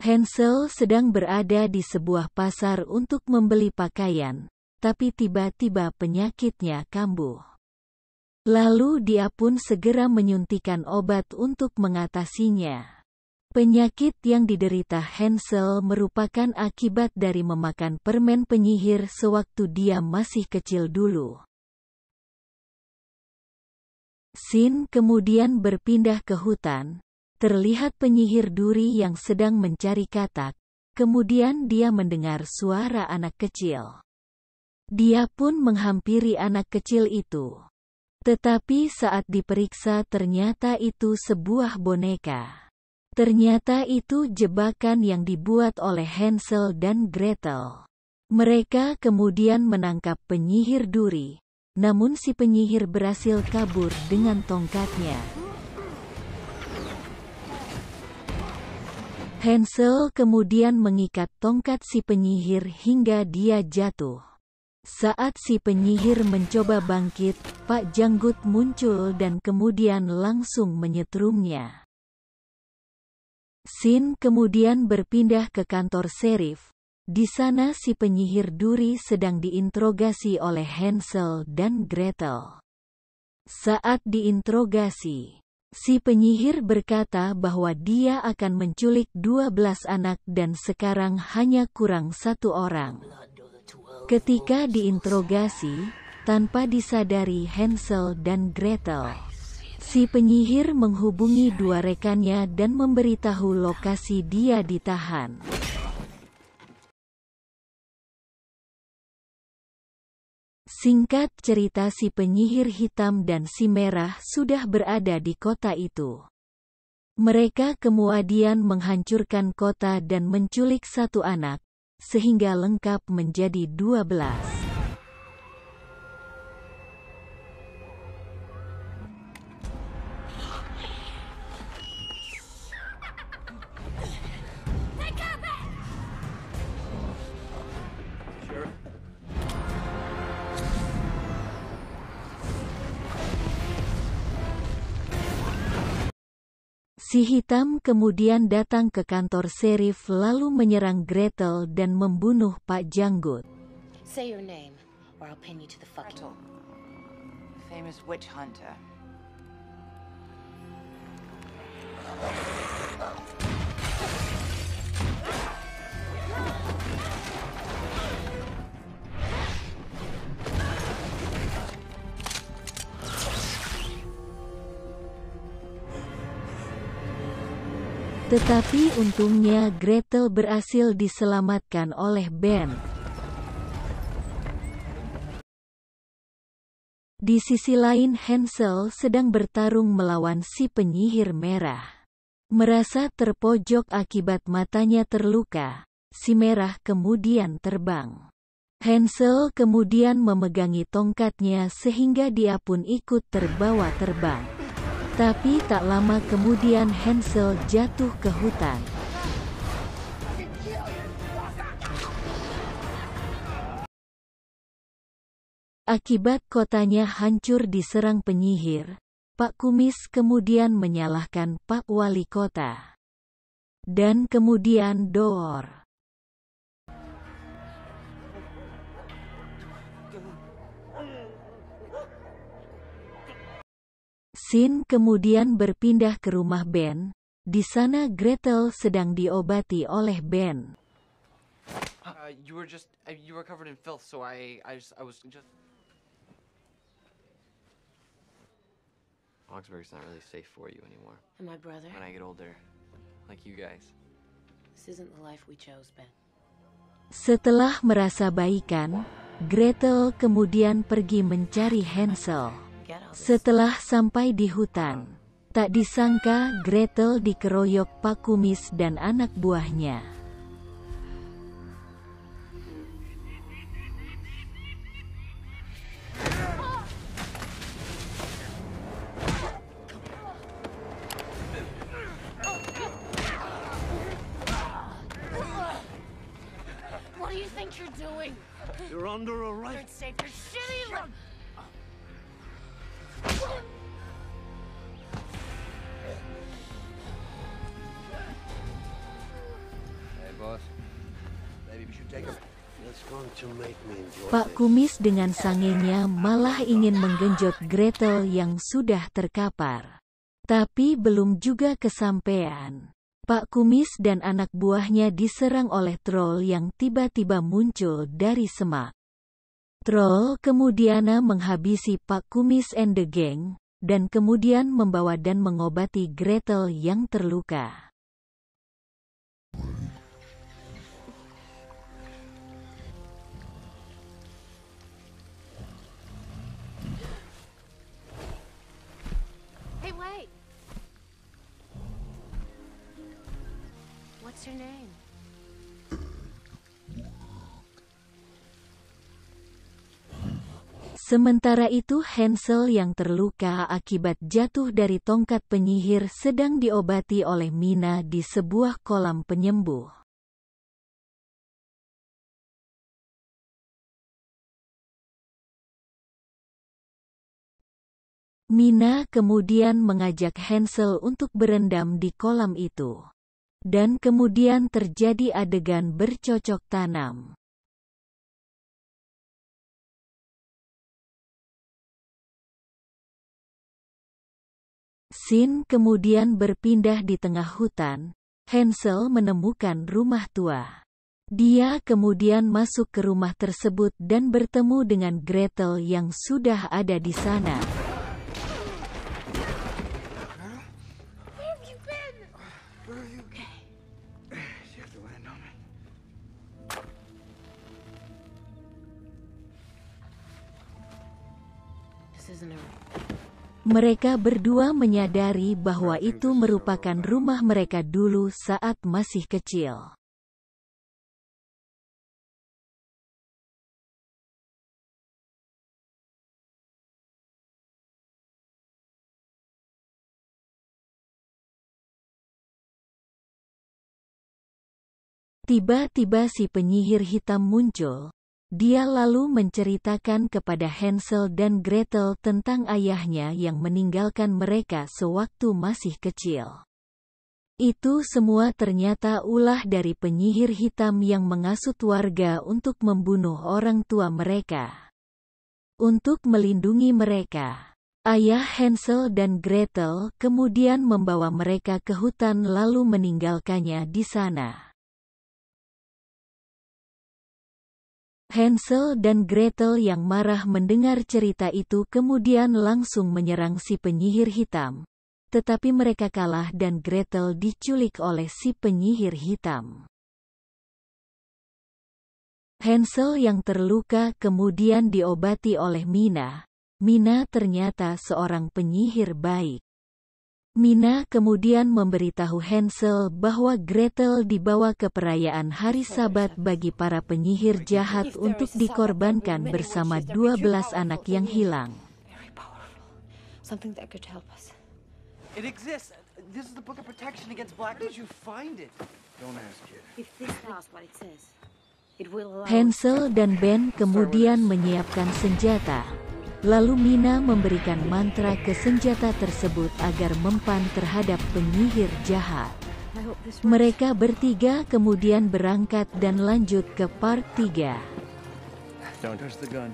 Hansel sedang berada di sebuah pasar untuk membeli pakaian, tapi tiba-tiba penyakitnya kambuh. Lalu dia pun segera menyuntikkan obat untuk mengatasinya. Penyakit yang diderita Hansel merupakan akibat dari memakan permen penyihir sewaktu dia masih kecil dulu. Scene kemudian berpindah ke hutan. Terlihat penyihir duri yang sedang mencari katak. Kemudian dia mendengar suara anak kecil. Dia pun menghampiri anak kecil itu. Tetapi saat diperiksa ternyata itu sebuah boneka. Ternyata itu jebakan yang dibuat oleh Hansel dan Gretel. Mereka kemudian menangkap penyihir duri, namun si penyihir berhasil kabur dengan tongkatnya. Hansel kemudian mengikat tongkat si penyihir hingga dia jatuh. Saat si penyihir mencoba bangkit, Pak Janggut muncul dan kemudian langsung menyetrumnya. Scene kemudian berpindah ke kantor serif. Di sana si penyihir duri sedang diinterogasi oleh Hansel dan Gretel. Saat diinterogasi, si penyihir berkata bahwa dia akan menculik 12 anak dan sekarang hanya kurang 1 orang. Ketika diinterogasi, tanpa disadari Hansel dan Gretel, si penyihir menghubungi 2 rekannya dan memberitahu lokasi dia ditahan. Singkat cerita, si penyihir hitam dan si merah sudah berada di kota itu. Mereka kemudian menghancurkan kota dan menculik 1 anak, sehingga lengkap menjadi 12. Si hitam kemudian datang ke kantor serif lalu menyerang Gretel dan membunuh Pak Janggut. Say your name, or I'll pin you to the fucking... Famous witch hunter. Tetapi untungnya Gretel berhasil diselamatkan oleh Ben. Di sisi lain Hansel sedang bertarung melawan si penyihir merah. Merasa terpojok akibat matanya terluka, si merah kemudian terbang. Hansel kemudian memegangi tongkatnya sehingga dia pun ikut terbawa terbang. Tapi tak lama kemudian Hansel jatuh ke hutan. Akibat kotanya hancur diserang penyihir, Pak Kumis kemudian menyalahkan Pak Wali Kota. Dan kemudian Door. Scene kemudian berpindah ke rumah Ben. Di sana Gretel sedang diobati oleh Ben. You were covered in filth, so I was just. Augsburg's not really safe for you anymore. And my brother? When I get older, like you guys. This isn't the life we chose, Ben. Setelah merasa baikan, Gretel kemudian pergi mencari Hansel. Setelah sampai di hutan, tak disangka Gretel dikeroyok Pak Kumis dan anak buahnya. What do you think you're doing? You're under arrest. You're safe. You're shitty. Look. boss. Maybe we should take a... That's going to make me enjoy Pak this. Kumis dengan sangenya malah ingin menggenjot Gretel yang sudah terkapar. Tapi belum juga kesampaian. Pak Kumis dan anak buahnya diserang oleh troll yang tiba-tiba muncul dari semak. Troll kemudian menghabisi Pak Kumis and the gang, dan kemudian membawa dan mengobati Gretel yang terluka. Hey, wait! What's your name? Sementara itu Hansel yang terluka akibat jatuh dari tongkat penyihir sedang diobati oleh Mina di sebuah kolam penyembuh. Mina kemudian mengajak Hansel untuk berendam di kolam itu. Dan kemudian terjadi adegan bercocok tanam. Scene kemudian berpindah di tengah hutan. Hansel menemukan rumah tua. Dia kemudian masuk ke rumah tersebut dan bertemu dengan Gretel yang sudah ada di sana. Mereka berdua menyadari bahwa itu merupakan rumah mereka dulu saat masih kecil. Tiba-tiba si penyihir hitam muncul. Dia lalu menceritakan kepada Hansel dan Gretel tentang ayahnya yang meninggalkan mereka sewaktu masih kecil. Itu semua ternyata ulah dari penyihir hitam yang mengasut warga untuk membunuh orang tua mereka. Untuk melindungi mereka, ayah Hansel dan Gretel kemudian membawa mereka ke hutan lalu meninggalkannya di sana. Hansel dan Gretel yang marah mendengar cerita itu kemudian langsung menyerang si penyihir hitam. Tetapi mereka kalah dan Gretel diculik oleh si penyihir hitam. Hansel yang terluka kemudian diobati oleh Mina. Mina ternyata seorang penyihir baik. Mina kemudian memberitahu Hansel bahwa Gretel dibawa ke perayaan hari Sabat bagi para penyihir jahat untuk dikorbankan bersama 12 anak yang hilang. Something that could help us. It exists. This is the book of protection against black. Where did you find it? Don't ask, kid. If this does what it says, it will allow Hansel dan Ben kemudian menyiapkan senjata. Lalu Mina memberikan mantra ke senjata tersebut agar mempan terhadap penyihir jahat. Mereka bertiga kemudian berangkat dan lanjut ke part 3. Don't touch the gun.